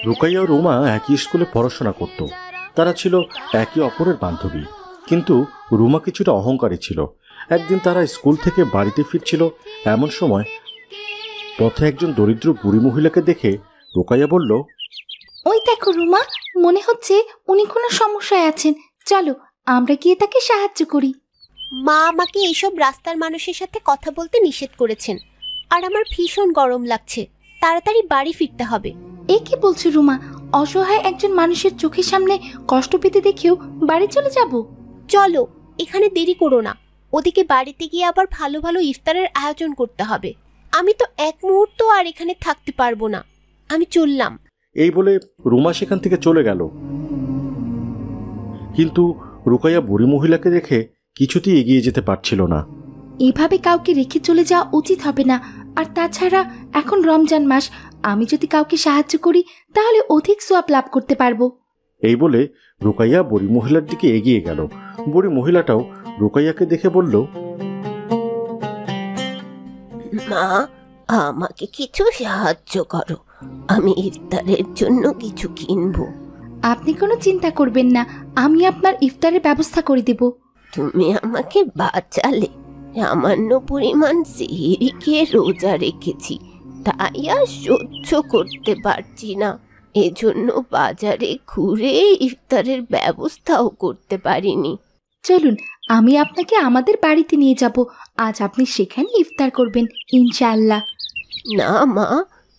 রুকাইয়া ও রুমা একই স্কুলে পড়াশোনা করত। তারা ছিল একে অপরের বান্ধবী, কিন্তু রুমা কিছুটা অহংকারী ছিল। একদিন তারা স্কুল থেকে বাড়িতে ফিরছিল, এমন সময় পথে একজন দরিদ্র বুড়ি মহিলাকে দেখে রুকাইয়া বলল, ওই দেখো রুমা, মনে হচ্ছে উনি কোনো সমস্যায় আছেন, চলো আমরা গিয়ে তাকে সাহায্য করি। মা আমাকে এইসব রাস্তার মানুষের সাথে কথা বলতে নিষেধ করেছেন, আর আমার ভীষণ গরম লাগছে, তাড়াতাড়ি বাড়ি ফিরতে হবে। এ কি বলছো রুমা? অসহায় একজন মানুষের চোখের সামনে কষ্ট পেতে দেখেও বাড়ি চলে যাব? চলো, এখানে দেরি করো না, ওদিকে বাড়িতে গিয়ে আবার ভালো ভালো ইফতারের আয়োজন করতে হবে। আমি তো এক মুহূর্ত আর এখানে থাকতে পারবো না, আমি চললাম। এই বলে রুমা সেখান থেকে চলে গেল। কিন্তু রুকাইয়া বুড়ি মহিলাকে দেখে কিছুতেই এগিয়ে যেতে পারছিল না। এভাবে কাউকে রেখে চলে যাওয়া উচিত হবে না। আর তাছাড়া এখন রমজান মাস, আমি যদি কাউকে সাহায্য করি তাহলে অধিক সওয়াব লাভ করতে পারবো। এই বলে রুকাইয়া বুড়ি মহিলার দিকে এগিয়ে গেল। বুড়ি মহিলাটাও রুকাইয়াকে দেখে বলল, মা, আমাকে কিছু সাহায্য করো, আমি ইফতারের জন্য কিছু কিনবো। আপনি কোনো চিন্তা করবেন না, আমি আপনার ইফতারের ব্যবস্থা করে দেব। তুমি আমাকে বাঁচালে, সামান্য পরিমাণ সেহরি খেয়ে রোজা রেখেছি, তাই আর সহ্য করতে পারছি না, এজন্য বাজারে ঘুরে ইফতারের ব্যবস্থাও করতে পারিনি। চলুন, আমি আপনাকে আমাদের বাড়িতে নিয়ে যাব, আজ আপনি সেখানে ইফতার করবেন ইনশাআল্লাহ। না মা,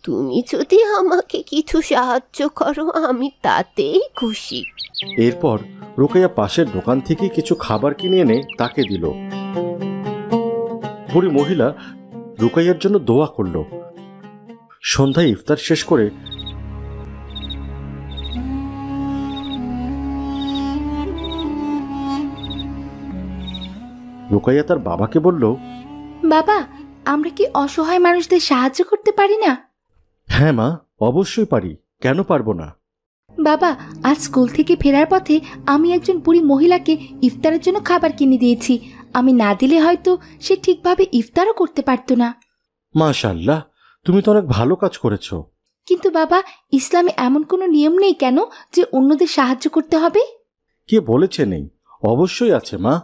তুমি যদি আমাকে কিছু সাহায্য করো আমি তাতেই খুশি। এরপর রুকাইয়া পাশের দোকান থেকে কিছু খাবার কিনে এনে তাকে দিল। বুড়ি মহিলা রুকাইয়ার জন্য দোয়া করল। সন্ধ্যায় ইফতার শেষ করে রুকাইয়া তার বাবাকে বলল, বাবা, আমরা কি অসহায় মানুষদের সাহায্য করতে পারি না? হ্যাঁ মা, অবশ্যই পারি, কেন পারবো না। বাবা, আজ স্কুল থেকে ফেরার পথে আমি একজন বুড়ি মহিলাকে ইফতারের জন্য খাবার কিনে দিয়েছি। আমি না দিলে হয়তো সে ঠিকভাবে ইফতারও করতে পারতো না। মাশাআল্লাহ, তুমি তো অনেক ভালো কাজ করেছো। কিন্তু বাবা, ইসলামে এমন কোনো নিয়ম নেই কেন যে অন্যদের সাহায্য করতে হবে? কে বলেছে নেই? অবশ্যই আছে মা।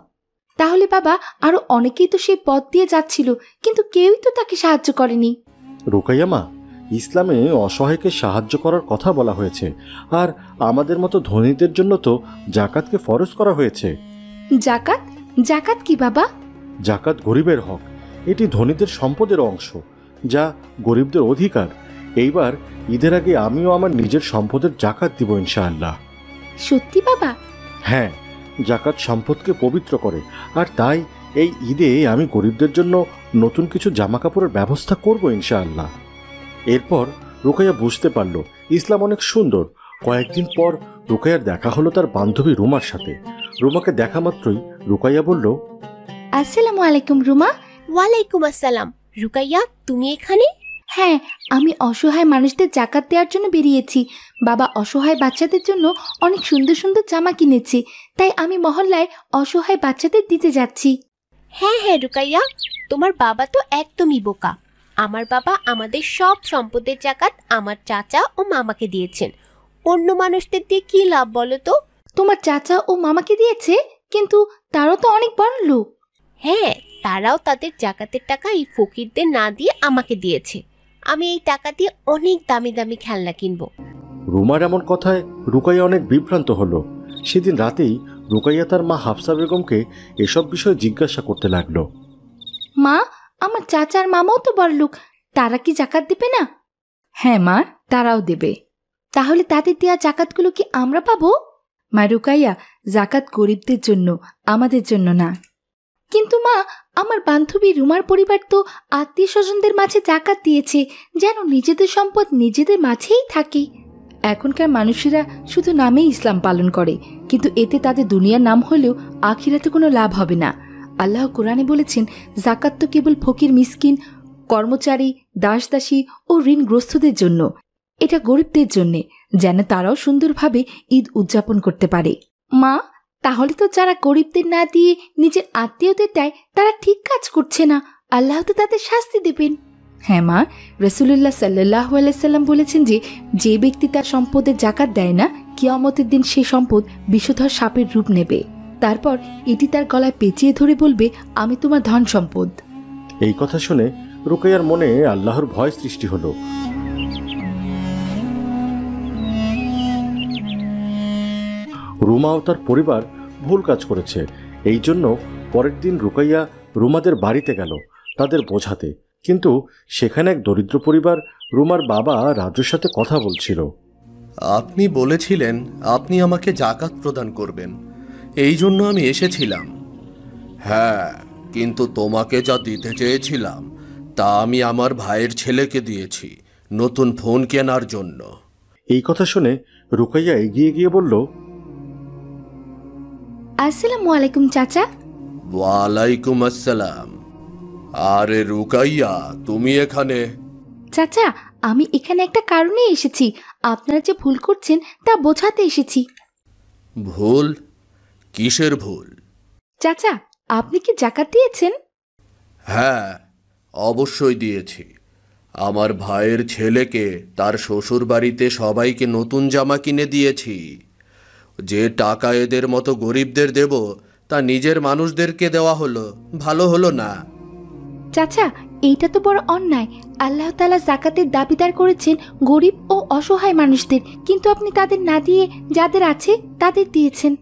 তাহলে বাবা, আরো অনেকেই তো সেই পথ দিয়ে যাচ্ছিল, কিন্তু কেউই তো তাকে সাহায্য করেনি। রুকাইয়া মা, ইসলামে অসহায়কে সাহায্য করার কথা বলা হয়েছে, আর আমাদের মতো ধনীদের জন্য তো জাকাতকে ফরজ করা হয়েছে। জাকাত? জাকাত কি বাবা? জাকাত গরিবের হক, এটি ধনীদের সম্পদের অংশ, যা গরিবদের অধিকার। এইবার ঈদের আগে আমিও আমার নিজের সম্পদের জাকাত দিব ইনশাআল্লাহ। সত্যি বাবা? হ্যাঁ, জাকাত সম্পদকে পবিত্র করে, আর তাই এই ঈদে আমি গরিবদের জন্য নতুন কিছু জামা কাপড়ের ব্যবস্থা করব ইনশাআল্লাহ। এরপর রুকাইয়া বুঝতে পারল ইসলাম অনেক সুন্দর। কয়েকদিন পর রুকাইয়ার দেখা হলো তার বান্ধবী রুমার সাথে। রুমাকে দেখা মাত্রই রুকাইয়া বলল, আসসালামু আলাইকুম রুমা। ওয়ালাইকুম আসসালাম। রুকাইয়া, তুমি এখানে? হ্যাঁ, আমি অসহায় মানুষদের জাকাত দেওয়ার জন্য বেরিয়েছি। বাবা অসহায় বাচ্চাদের জন্য অনেক সুন্দর সুন্দর জামা কিনেছে, তাই আমি মহল্লায় অসহায় বাচ্চাদের দিতে যাচ্ছি। হ্যাঁ হ্যাঁ রুকাইয়া, তোমার বাবা তো একদমই বোকা। আমার বাবা আমাদের সব সম্পদের জাকাত আমার চাচা ও মামাকে দিয়েছেন। অন্য মানুষদের দিয়ে কি লাভ বলো তো? তোমার চাচা ও মামাকে দিয়েছে, কিন্তু তারাও তো অনেক বড় লোক। হ্যাঁ, তারাও তাদের জাকাতের টাকা এই ফকিরদের না দিয়ে আমাকে দিয়েছে। আমি এই টাকা দিয়ে অনেক দামি দামি খেলনা কিনবো। রুমার এমন কথায় রুকাইয়া অনেক বিভ্রান্ত হলো। সেদিন রাতেই রুকাইয়া তার মা হাফসা বেগমকে এসব বিষয়ে জিজ্ঞাসা করতে লাগলো। মা, আমার চাচার মামাও তো বড় লোক, তারা কি জাকাত দেবে না? হ্যাঁ মা, তারাও দেবে। তাহলে তাদের দেওয়া জাকাতগুলো কি আমরা পাবো? মা রুকাইয়া, জাকাত গরিবদের জন্য, আমাদের জন্য না। কিন্তু মা, আমার বান্ধবী রুমার পরিবার তো আত্মীয় স্বজনদের মাঝে জাকাত দিয়েছে, যেন নিজেদের সম্পদ নিজেদের মাঝেই থাকে। এখনকার মানুষেরা শুধু নামেই ইসলাম পালন করে, কিন্তু এতে তাদের দুনিয়ার নাম হলেও আখিরাতে কোনো লাভ হবে না। আল্লাহ কোরআনে বলেছেন, জাকাত তো কেবল ফকির, মিসকিন, কর্মচারী, দাসদাসী ও ঋণগ্রস্তদের জন্য। এটা গরিবদের জন্যে, যেন তারাও সুন্দরভাবে ঈদ উদযাপন করতে পারে। মা, তাহলে তো যারা গরিবদের না দিয়ে নিজের আত্মীয়দের দেয় তারা ঠিক কাজ করছে না, আল্লাহ তো তাদের শাস্তি দেবেন। হ্যাঁ মা, রাসূলুল্লাহ সাল্লাল্লাহু আলাইহি সাল্লাম বলেছেন যে যে ব্যক্তি তার সম্পদের জাকাত দেয় না, কিয়ামতের দিন সেই সম্পদ বিষধর সাপের রূপ নেবে। তারপর এটি তার গলায় পেঁচিয়ে ধরে বলবে, আমি তোমার ধন সম্পদ। এই কথা শুনে রুকাইয়ার মনে আল্লাহর ভয় সৃষ্টি হলো। রুমা ও তার পরিবার ভুল কাজ করেছে, এই জন্য পরের দিন রুকাইয়া রুমাদের বাড়িতে গেল তাদের বোঝাতে। কিন্তু সেখানে এক দরিদ্র পরিবার রুমার বাবা রাজুর সাথে কথা বলছিল। আপনি বলেছিলেন আপনি আমাকে জাকাত প্রদান করবেন, এই জন্য আমি এসেছিলাম। হ্যাঁ, কিন্তু তোমাকে যা দিতে চেয়েছিলাম তা আমি আমার ভাইয়ের ছেলেকে দিয়েছি নতুন ফোন কেনার জন্য। এই কথা শুনে রুকাইয়া এগিয়ে গিয়ে বলল, আসসালামু আলাইকুম চাচা। ওয়ালাইকুম আসসালাম। আরে রুকাইয়া, তুমি এখানে? চাচা, আমি এখানে একটা কারণে এসেছি। আপনারা যে ভুল করছেন তা বোঝাতে এসেছি। ভুল? কিসের ভুল? চাচা, আপনি কি জাকাত দিয়েছেন? হ্যাঁ, অবশ্যই দিয়েছি। আমার ভাইয়ের ছেলেকে তার শ্বশুর বাড়িতে সবাইকে নতুন জামা কিনে দিয়েছি। যে টাকা এদের মতো গরিবদের দেব তা নিজের মানুষদেরকে দেওয়া হলো, ভালো হলো না? চাচা, এইটা তো বড় অন্যায়। আল্লাহ তাআলা জাকাতের দাবিদার করেছেন গরিব ও অসহায় মানুষদের, কিন্তু আপনি তাদের না দিয়ে যাদের আছে তাদের দিয়েছেন।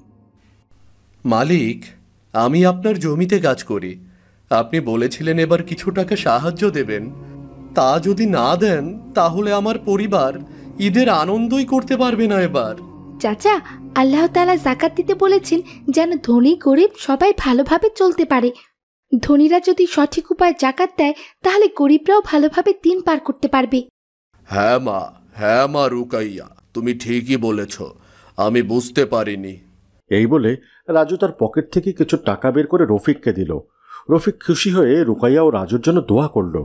মালিক, আমি আপনার জমিতে কাজ করি। আপনি বলেছিলেন এবার কিছু টাকা সাহায্য দেবেন। তা যদি না দেন তাহলে আমার পরিবার ঈদের আনন্দই করতে পারবে না এবার। চাচা, আল্লাহ তাআলা জাকাত দিতে বলেছেন যেন ধনী গরিব সবাই ভালোভাবে চলতে পারে। ধনীরা যদি সঠিক উপায়ে জাকাত দেয় তাহলে গরিবরাও ভালোভাবে দিন পার করতে পারবে। হ্যাঁ মা রুকাইয়া, তুমি ঠিকই বলেছ, আমি বুঝতে পারিনি। এই বলে রাজু তার পকেট থেকে কিছু টাকা বের করে রফিককে দিল। রফিক খুশি হয়ে রুকাইয়া ও রাজুর জন্য দোয়া করল।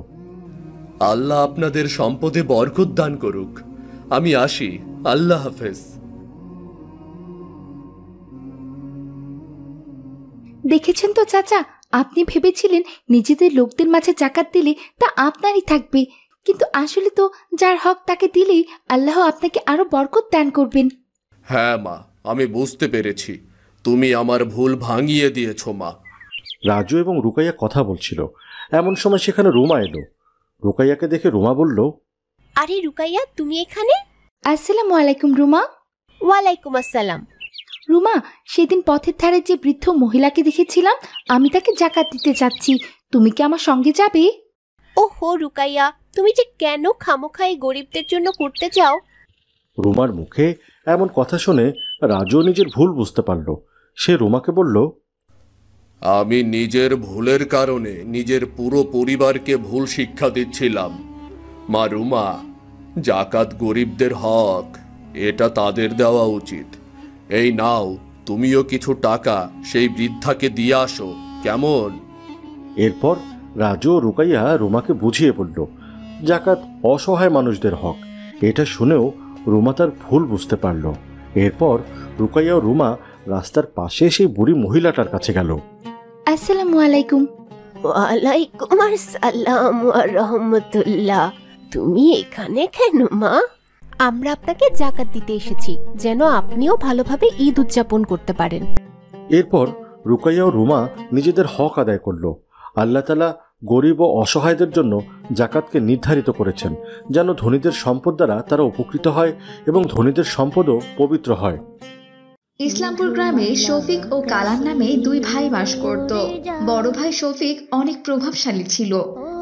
আল্লাহ আপনাদের সম্পদে বরকত দান করুক। আমি আসি, আল্লাহ হাফেজ। দেখেছেন তো চাচা, আপনি ভেবেছিলেন নিজেদের লোকদের মাঝে জাকাত দিলে তা আপনারই থাকবে, কিন্তু আসলে তো যার হক তাকে দিলেই আল্লাহ আপনাকে আরো বরকত দান করবেন। হ্যাঁ মা, আমি বুঝতে পেরেছি। তুমি আমার ভুল ভাঙিয়ে দিয়েছ মা। রাজু এবং রুকাইয়া কথা বলছিল, এমন সময় সেখানে রুমা এলো। রুকাইয়াকে দেখে রুমা বলল, আরে রুকাইয়া, তুমি এখানে? আসসালামু আলাইকুম রুমা। ওয়ালাইকুম আসসালাম। রুমা, সেদিন পথের ধারে যে বৃদ্ধ মহিলাকে দেখেছিলাম, আমি তাকে জাকাত দিতে যাচ্ছি। তুমি কি আমার সঙ্গে যাবে? ওহো রুকাইয়া, তুমি যে কেন খামোখাই গরিবদের জন্য করতে চাও? রুমার মুখে এমন কথা শুনে রাজু নিজের ভুল বুঝতে পারল। সে রুমাকে বলল, আমি নিজের ভুলের কারণে নিজের পুরো পরিবারকে ভুল শিক্ষা দিচ্ছিলাম। মা রুমা, জাকাত গরিবদের হক, এটা তাদের দেওয়া উচিত। এই নাও, তুমিও কিছু টাকা সেই বৃদ্ধাকে দিয়ে আসো, কেমন? এরপর রাজু ও রুকাইয়া রুমাকে বুঝিয়ে বলল, জাকাত অসহায় মানুষদের হক। এটা শুনেও রুমা তার ভুল বুঝতে পারল। এরপর রুকাইয়া ও রুমা রাস্তার পাশে সেই বুড়ি মহিলাটার কাছে গেল। আসসালামু আলাইকুম। ওয়ালাইকুম আসসালাম ওয়া রাহমাতুল্লাহ। তুমি এখানে কেন মা? আমরা আপনাকে জাকাত দিতে এসেছি, যেন আপনিও ভালোভাবে ঈদ উদযাপন করতে পারেন। এরপর রুকাইয়া ও রুমা নিজেদের হক আদায় করল। আল্লাহ তাআলা গরিব ও অসহায়দের জন্য জাকাতকে নির্ধারিত করেছেন, যেন ধনীদের সম্পদ দ্বারা তারা উপকৃত হয় এবং ধনীদের সম্পদও পবিত্র হয়। ইসলামপুর গ্রামে শফিক ও কালাম নামে দুই ভাই বাস করত। বড় ভাই শফিক অনেক প্রভাবশালী ছিল।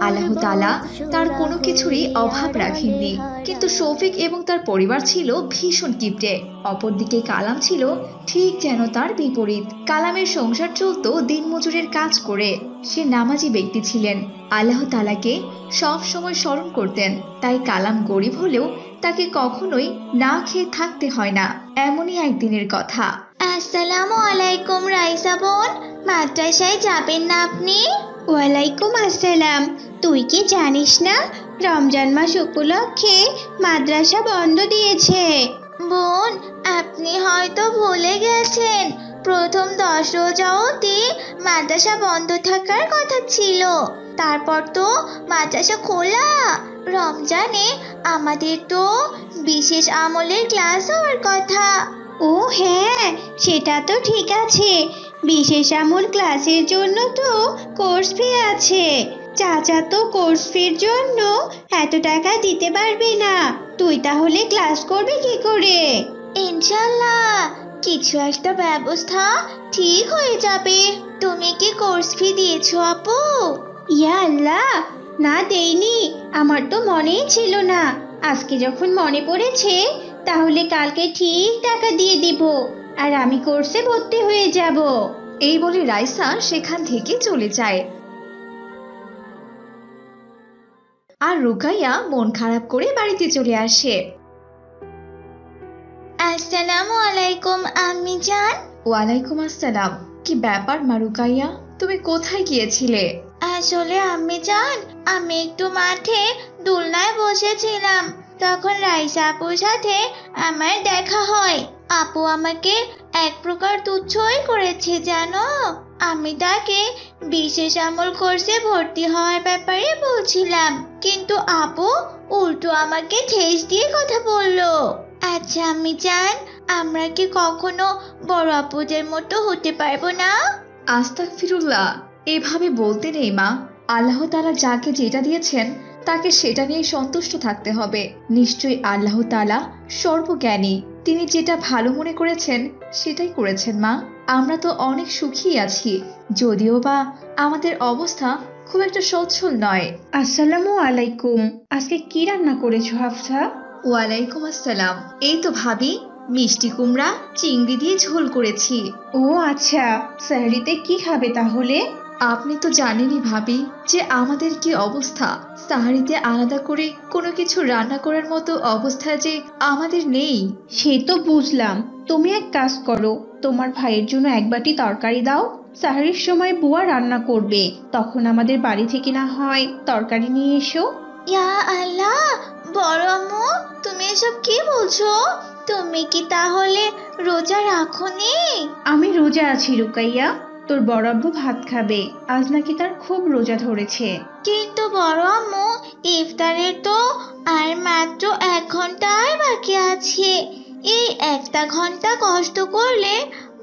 আল্লাহ তাআলা তার কোনো কিছুরই অভাব রাখেননি, কিন্তু শফিক এবং তার পরিবার ছিল ভীষণ কিপটে। অপরদিকে কালাম ছিল ঠিক যেন তার বিপরীত। কালামের সংসার চলত দিনমজুরের কাজ করে। সে নামাজি ব্যক্তি ছিলেন, আল্লাহ তাআলাকে সব সময় স্মরণ করতেন। তাই কালাম গরিব হলেও তাকে কখনোই না খেয়ে থাকতে হয় না। এমনই একদিনের কথা। আসসালামু আলাইকুম রাইসা বোন, মাদ্রাসায় যাবেন না আপনি? ওয়ালাইকুম আসসালাম। তুই কি জানিস না রমজান মাস উপলক্ষে মাদ্রাসা বন্ধ দিয়েছে? বোন, আপনি হয়তো ভুলে গেছেন, প্রথম 10 রোজা অবধি মাদ্রাসা বন্ধ থাকার কথা ছিল, তারপর তো মাদ্রাসা খোলা। রমজানে আমাদের তো বিশেষ আমলের ক্লাস হওয়ার কথা। ও হ্যাঁ, সেটা তো ঠিক আছে। বিশেষ আমল ক্লাসের জন্য তো কোর্স ফি আছে। চাচা তো কোর্স ফির জন্য এত টাকা দিতে পারবে না। তুই তাহলে ক্লাস করবি কি করে? ইনশাল্লাহ কিছু একটা ব্যবস্থা ঠিক হয়ে যাবে। তুমি কি কোর্স ফি দিয়েছো আপু? ইয়া আল্লাহ, না দেইনি। আমার তো মনেই ছিল না। আজকে যখন মনে পড়েছে তাহলে কালকে ঠিক টাকা দিয়ে দিব, আর আমি কোর্সে ভর্তি হয়ে যাব। এই বলে রাইসা সেখান থেকে চলে যায়। আর রুকাইয়া মন খারাপ করে বাড়িতে চলে আসে। আসসালামু আলাইকুম আম্মি জান। ওয়ালাইকুম আসসালাম। কি ব্যাপার মা রুকাইয়া, তুমি কোথায় গিয়েছিলে? আসলে আম্মি জান, আমি একটু মাঠে দোলনায় বসেছিলাম, তখন রাইসা আপুর সাথে আমার দেখা হয়। আপু আমাকে এক প্রকার তুচ্ছই করেছে জানো। আমি তাকে বিশেষ আমল কোর্সে ভর্তি হওয়ার ব্যাপারে বলছিলাম, কিন্তু আপু উল্টো আমাকে ঠেস দিয়ে কথা বললো। আচ্ছা আম্মি জান, আমরা কি কখনো বড় আপুদের মতো হতে পারবো না? আস্তাগফিরুল্লাহ, এভাবে বলতে নেই মা। আল্লাহ তাআলা যাকে যেটা দিয়েছেন তাকে সেটা নিয়ে সন্তুষ্ট থাকতে হবে। নিশ্চয়ই আল্লাহ তাআলা সর্বজ্ঞানী, তিনি যেটা ভালো মনে করেছেন সেটাই করেছেন মা। আমরা তো অনেক সুখী আছি, যদিও বা আমাদের অবস্থা খুব একটা সচ্ছল নয়। আসসালামু আলাইকুম। আজকে কি রান্না করেছো হাফসা? ওয়ালাইকুম আসসালাম। এই তো ভাবি, মিষ্টি কুমড়া চিংড়ি দিয়ে ঝোল করেছি। ও আচ্ছা, সেহরিতে কি খাবে তাহলে? আপনি তো জানেনই ভাবি যে আমাদের কি অবস্থা। সাহারিতে আলাদা করে কোনো কিছু রান্না করার মতো অবস্থা যে আমাদের নেই। সে তো বুঝলাম। তুমি এক কাজ করো, তোমার ভাইয়ের জন্য এক বাটি তরকারি দাও। সাহারির সময় বুয়া রান্না করবে, তখন আমাদের বাড়ি থেকে না হয় তরকারি নিয়ে এসো। ইয়া আল্লাহ, বড় আম্মু তুমি এসব কি বলছো? তুমি কি তাহলে রোজা রাখোনি? আমি রোজা আছি রুকাইয়া। তোর বড় আব্বু ভাত খাবে, আজ নাকি তার খুব রোজা ধরেছে। কিন্তু বড় আম্মু, ইফতারের তো আর মাত্র 1 ঘন্টাই বাকি আছে। এই 1টা ঘন্টা কষ্ট করলে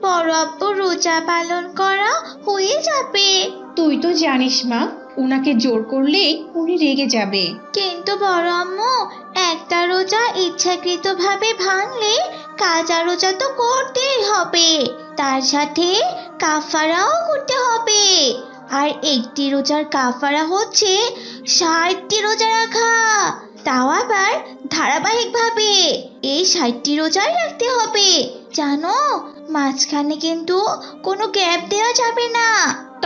বড় আব্বু রোজা পালন করা হয়ে যাবে। তুই তো জানিস মা, উনাকে জোর করলে উনি রেগে যাবে। কিন্তু বড় আম্মু, একটা রোজা ইচ্ছাকৃতভাবে ভাঙলে কাজা রোজা তো করতেই হবে, তার সাথে কাফারাও করতে হবে। আর একটি রোজার কাফারা হচ্ছে 60টি রোজা রাখা, তাও আবার ধারাবাহিকভাবে। এই 60টি রোজাই রাখতে হবে জানো। মাঝখানে কিন্তু কোনো গ্যাপ দেওয়া যাবে না।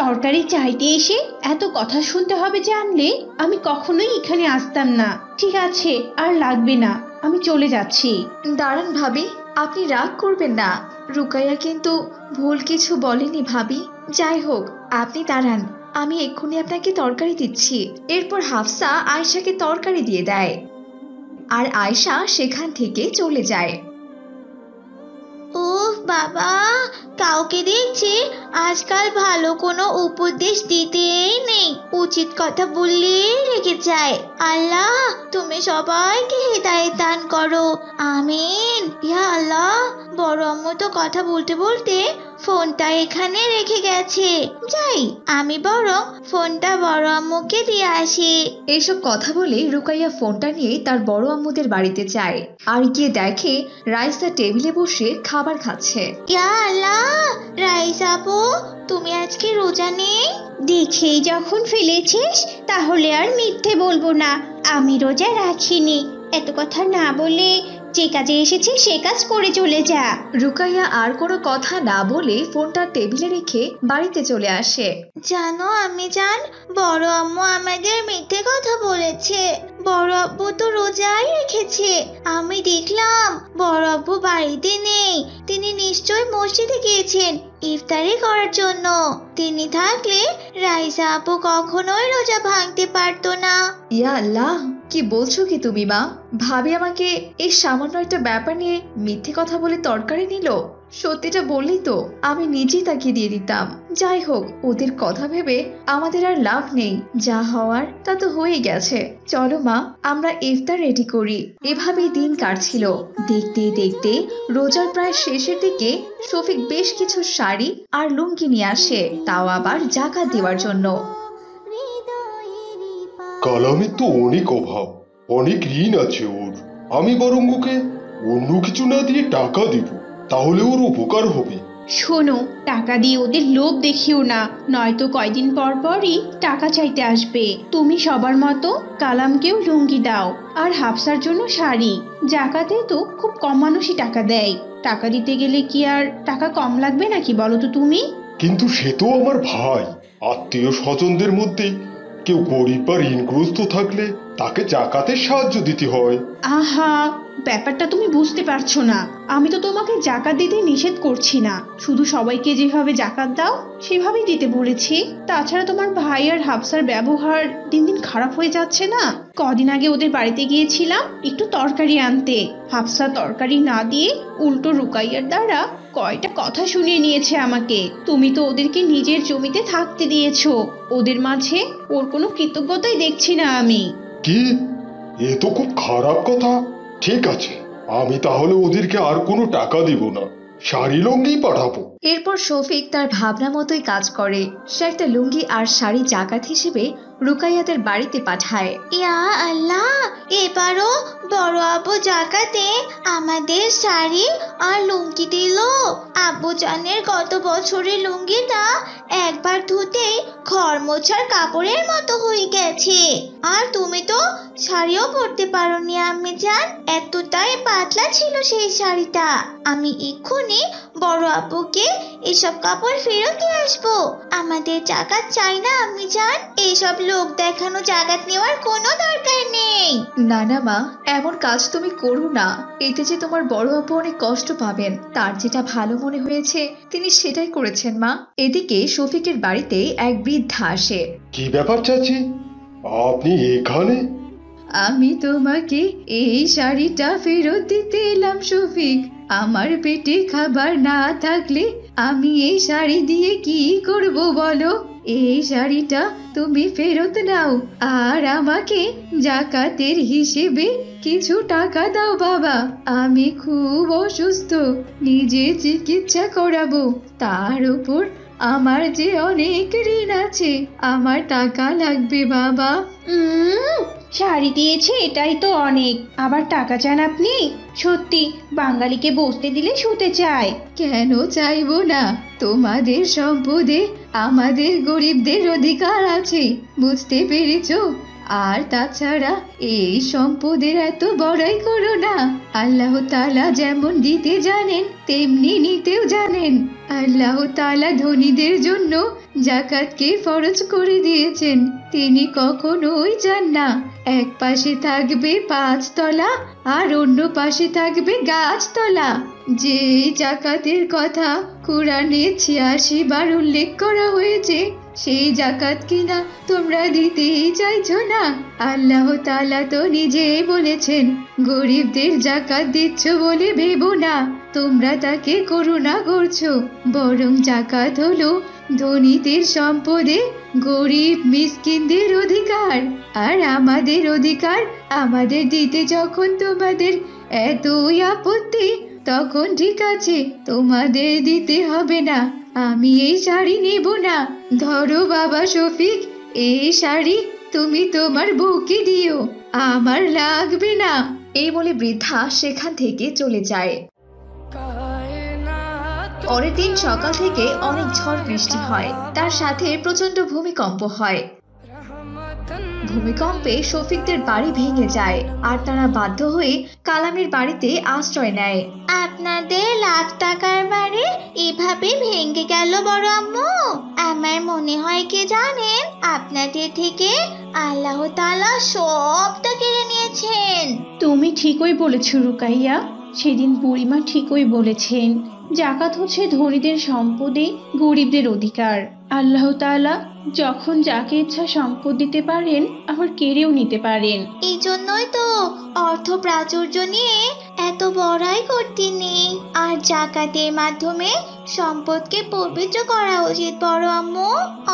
তরকারি চাইতে এসে এত কথা শুনতে হবে জানলে আমি কখনোই এখানে আসতাম না। ঠিক আছে, আর লাগবে না, আমি চলে যাচ্ছি। দাঁড়ান ভাবি, আপনি রাগ করবেন না। রুকাইয়া কিন্তু ভুল কিছু বলেনি ভাবি। যাই হোক, আপনি দাঁড়ান, আমি এক্ষুনি আপনাকে তরকারি দিচ্ছি। এরপর হাফসা আয়েশাকে তরকারি দিয়ে দেয়, আর আয়েশা সেখান থেকে চলে যায়। ওহ বাবা, কাউকে দেখছি আজকাল ভালো কোনো উপদেশ দিতেই নেই, উচিত কথা বললেই রেগে যায়। আল্লাহ তুমি সবাইকে হেদায়েত দান করো, আমিন। ইয়া আল্লাহ, বড় আম্মু তো কথা বলতে বলতে ফোনটা এখানে রেখে গেছে। যাই, আমি বরং ফোনটা বড় আম্মুকে দিয়ে আসি। এইসব কথা বলে রুকাইয়া ফোনটা নিয়ে তার বড় আম্মুদের বাড়িতে যায়, আর গিয়ে দেখে রাইসা টেবিলে বসে খাবার খাচ্ছে। ইয়া আল্লাহ, রাইসা আপু তুমি আজকে রোজা নেই? দেখেই যখন ফেলেছিস তাহলে আর মিথ্যে বলবো না, আমি রোজা রাখিনি। এত কথা না বলে যে কাজে এসেছি সে কাজ করে চলে যা। রুকাইয়া আর কোনো কথা না বলে ফোনটা টেবিলে রেখে বাড়িতে চলে আসে। জানো আমি জান, বড় আম্মু আমাদের মিথ্যে কথা বলেছে। বড় আব্বু তো রোজাই রেখেছে। আমি দেখলাম বড় আব্বু বাড়িতে নেই, তিনি নিশ্চয় মসজিদে গিয়েছেন ইফতারি করার জন্য। তিনি থাকলে রাইসা আপু কখনোই রোজা ভাঙতে পারতো না। ইয়া আল্লাহ, কি বলছো কি তুমি মা? ভাবি আমাকে এই সামান্য একটা ব্যাপার নিয়ে মিথ্যে কথা বলে তরকারি নিল। সত্যিটা বললেই তো আমি নিজেই তাকে দিয়ে দিতাম। যাই হোক, ওদের কথা ভেবে আমাদের আর লাভ নেই। যা হওয়ার তা তো হয়ে গেছে। চলো মা, আমরা ইফতার রেডি করি। এভাবেই দিন কাটছিল। দেখতে দেখতে রোজার প্রায় শেষের দিকে শফিক বেশ কিছু শাড়ি আর লুঙ্গি নিয়ে আসে, তাও আবার জাকাত দেওয়ার জন্য। কালামের তো অনেক অভাব, অনেক ঋণ আছে ওর। আমি বরং ওকে অন্য কিছু না দিয়ে টাকা দিব, তাহলে ওর উপকার হবে। শোনো, টাকা দিয়ে ওদের লোভ দেখিও না, নয়তো কয়দিন পর পরই টাকা চাইতে আসবে। তুমি সবার মতো কালামকেও লুঙ্গি দাও আর হাফসার জন্য শাড়ি। জাকাতে তো খুব কম মানুষই টাকা দেয়। টাকা দিতে গেলে কি আর টাকা কম লাগবে নাকি বলো তো তুমি? কিন্তু সে তো আমার ভাই। আত্মীয় স্বজনদের মধ্যে কেউ গরিব বা ঋণগ্রস্ত থাকলে তাকে জাকাতের সাহায্য দিতে হয়। আহা, ব্যাপারটা তুমি বুঝতে পারছো না। আমি তো তোমাকে জাকাত দিতে নিষেধ করছি না, শুধু সবাইকে যেভাবে জাকাত দাও সেভাবেই দিতে বলেছি। তাছাড়া তোমার ভাই আর হাফসার ব্যবহার দিন দিন খারাপ হয়ে যাচ্ছে না? কদিন আগে ওদের বাড়িতে গিয়েছিলাম একটু তরকারি আনতে। হাফসা তরকারি না দিয়ে উল্টো রুকাইয়ার দ্বারা কয়টা কথা শুনিয়ে নিয়েছে আমাকে। তুমি তো ওদেরকে নিজের জমিতে থাকতে দিয়েছো, ওদের মাঝে ওর কোনো কৃতজ্ঞতাই দেখছি না আমি। কি? এ তো খুব খারাপ কথা। ঠিক আছে, আমি তাহলে ওদেরকে আর কোনো টাকা দিব না, শাড়ি লুঙ্গি পাঠাবো। এরপর শফিক তার ভাবনা মতোই কাজ করে। সে একটা লুঙ্গি আর শাড়ি জাকাত হিসেবে রুকাইয়াদের বাড়িতে পাঠায়। ইয়া আল্লাহ, এবারও বড় আব্বু জাকাতে আমাদের শাড়ি আর লুঙ্গি দিল। আব্বু জানের গত বছরের লুঙ্গিটা একবার ধুতেই ঘর মোছার কাপড়ের মতো হয়ে গেছে। আর তুমি তো শাড়িও পরতে পারোনি আম্মি জান, এতটাই পাতলা ছিল সেই শাড়িটা। আমি এক্ষুনি বড় আব্বুকে এসব কাপড় ফেরত দিয়ে আসবো। আমাদের জাকাত চাই না আম্মি জান, এইসব লোক দেখানো জাকাত নেওয়ার কোনো দরকার নেই। না না মা, এমন কাজ তুমি করো না। এতে যে তোমার বড় আপু অনেক কষ্ট পাবেন। তার যেটা ভালো মনে হয়েছে তিনি সেটাই করেছেন মা। এদিকে শফিকের বাড়িতে এক বৃদ্ধা আসে। কি ব্যাপার চাচি, আপনি এখানে? আমি তোমাকে এই শাড়িটা ফেরত দিতে এলাম শফিক। আমার পেটে খাবার না থাকলে আমি এই শাড়ি দিয়ে কি করব বলো? এই শাড়িটা তুমি ফেরত নাও আর আমাকে জাকাতের হিসেবে কিছু টাকা দাও বাবা। আমি খুব অসুস্থ, নিজে চিকিৎসা করাবো। তার উপর আমার যে অনেক ঋণ আছে, আমার টাকা লাগবে বাবা। শাড়ি দিয়েছে এটাই তো অনেক, আবার টাকা চান আপনি? সত্যি বাঙালিকে বসতে দিলে শুতে চায়। কেন চাইবো না? তোমাদের সম্পদে আমাদের গরিবদের অধিকার আছে, বুঝতে পেরেছো? আর তাছাড়া এই সম্পদের এত বড়াই করো না। আল্লাহ তাআলা যেমন দিতে জানেন তেমনি নিতেও জানেন। আল্লাহ তাআলা ধনীদের জন্য জাকাতকে ফরজ করে দিয়েছেন। তিনি কখনোই চান না এক পাশে থাকবে 5 তলা আর অন্য পাশে থাকবে গাছতলা। যে জাকাতের কথা কোরআনে 86 বার উল্লেখ করা হয়েছে, সেই জাকাত কিনা তোমরা দিতেই চাইছো না। আল্লাহ তাআলা তো নিজেই বলেছেন, গরিবদের জাকাত দিচ্ছ বলে ভেবো না তোমরা তাকে করুণা করছো, বরং জাকাত হলো ধনীদের সম্পদে গরিব মিসকিনদের অধিকার। আর আমাদের অধিকার আমাদের দিতে যখন তোমাদের এতই আপত্তি, তখন ঠিক আছে, তোমাদের দিতে হবে না। আমি এই শাড়ি নেব না। ধরো বাবা শফিক, এই শাড়ি তুমি তোমার বউকে দিও, আমার লাগবে না। এই বলে বৃদ্ধা সেখান থেকে চলে যায়। পরের দিন সকাল থেকে অনেক ঝড় বৃষ্টি হয়, তার সাথে প্রচন্ড ভূমিকম্প হয়। ভূমিকম্পে শফিকদের বাড়ি ভেঙে যায় আর তারা বাধ্য হয়ে কালামের বাড়িতে আশ্রয় নেয়। আপনাদের লাখ টাকার বাড়ি এভাবে ভেঙে গেল বড় আম্মু। আমার মনে হয় কি জানেন, আপনাদের থেকে আল্লাহ তাআলা সবটা কেড়ে নিয়েছেন। তুমি ঠিকই বলেছো রুকাইয়া, সেদিন বুড়িমা ঠিকই বলেছেন। জাকাত হচ্ছে ধনীদের সম্পদে গরিবদের অধিকার। আল্লাহ তাআলা যখন যাকে ইচ্ছা সম্পদ দিতে পারেন, আবার কেড়েও নিতে পারেন। এই জন্যই তো অর্থ প্রাচুর্য নিয়ে এত বড়াই করতে নেই, আর জাকাতের মাধ্যমে সম্পদকে পবিত্র করা উচিত। বড় আম্মু,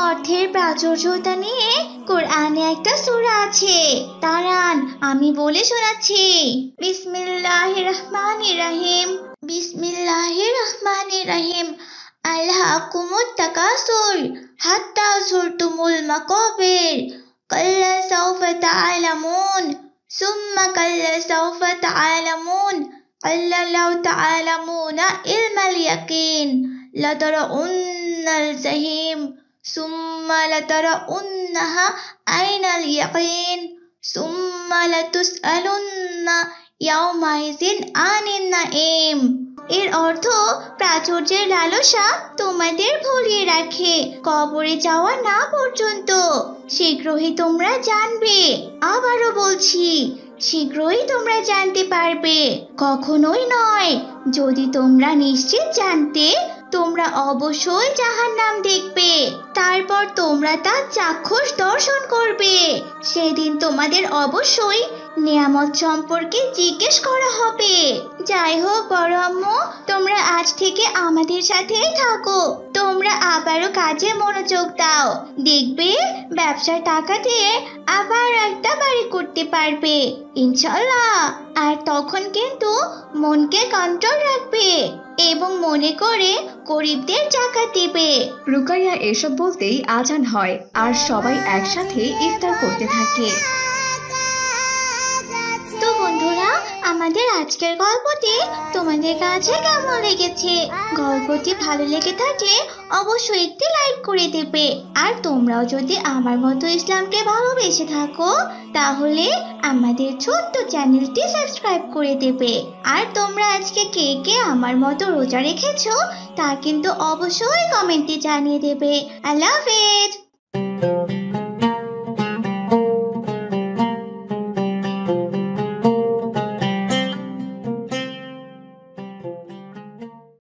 অর্থের প্রাচুর্যতা নিয়ে কোরআনে একটা সূরা আছে, দাঁড়ান আমি বলে শোনাচ্ছি। বিসমিল্লাহির রহমানির রহিম, বিসমিল্লাহির রহমানির রহিম। আলহাকুমুত তাকাসুর হাত্তা যুরতুমুল মাকাবির, কাল্লা সাউফা তা'লামুন, সুম্মা কাল্লা সাউফা তা'লামুন, কাল্লা লাউ তা'লামুনা ইলমাল ইয়াকিন, লাতারাউন্নাল জাহিম, সুম্মা লাতারাউন্নাহা আইনাল ইয়াকিন, সুম্মা লাতুসআলুন্না ইয়াউমাইযিন আনিন নাঈম। এর অর্থ, প্রাচুর্যের লালসা তোমাদের ভুলিয়ে রাখে কবরে যাওয়া না পর্যন্ত। শীঘ্রই তোমরা জানবে, আবারও বলছি, শীঘ্রই তোমরা জানতে পারবে, কখনোই নয়। যদি তোমরা নিশ্চিত জানতে, তোমরা অবশ্যই জাহান্নাম দেখবে, তারপর তোমরা তা চাক্ষুষ দর্শন করবে। সেদিন তোমাদের অবশ্যই নিয়ামত সম্পর্কে জিজ্ঞেস করা হবে। যাই হোক বড় আম্মু, তোমরা আজ থেকে আমাদের সাথেই থাকো। তোমরা আবারও কাজে মনোযোগ দাও, দেখবে ব্যবসার টাকা দিয়ে আবার একটা বাড়ি করতে পারবে ইনশাল্লাহ। আর তখন কিন্তু মনকে কন্ট্রোল রাখবে এবং মনে করে গরিবদের জাকাত দিবে। রুকাইয়া এসব বলতেই আজান হয় আর সবাই একসাথে ইফতার করতে থাকে। তো বন্ধুরা, আমাদের আজকের গল্পটি তোমাদের কাছে কেমন লেগেছে? গল্পটি ভালো লেগে থাকলে অবশ্যই একটি লাইক করে দেবে। আর তোমরাও যদি আমার মতো ইসলামকে ভালোবেসে থাকো, তাহলে আমাদের ছোট্ট চ্যানেলটি সাবস্ক্রাইব করে দেবে। আর তোমরা আজকে কে কে আমার মতো রোজা রেখেছো তা কিন্তু অবশ্যই কমেন্টে জানিয়ে দেবে। আল্লাহ হাফেজ।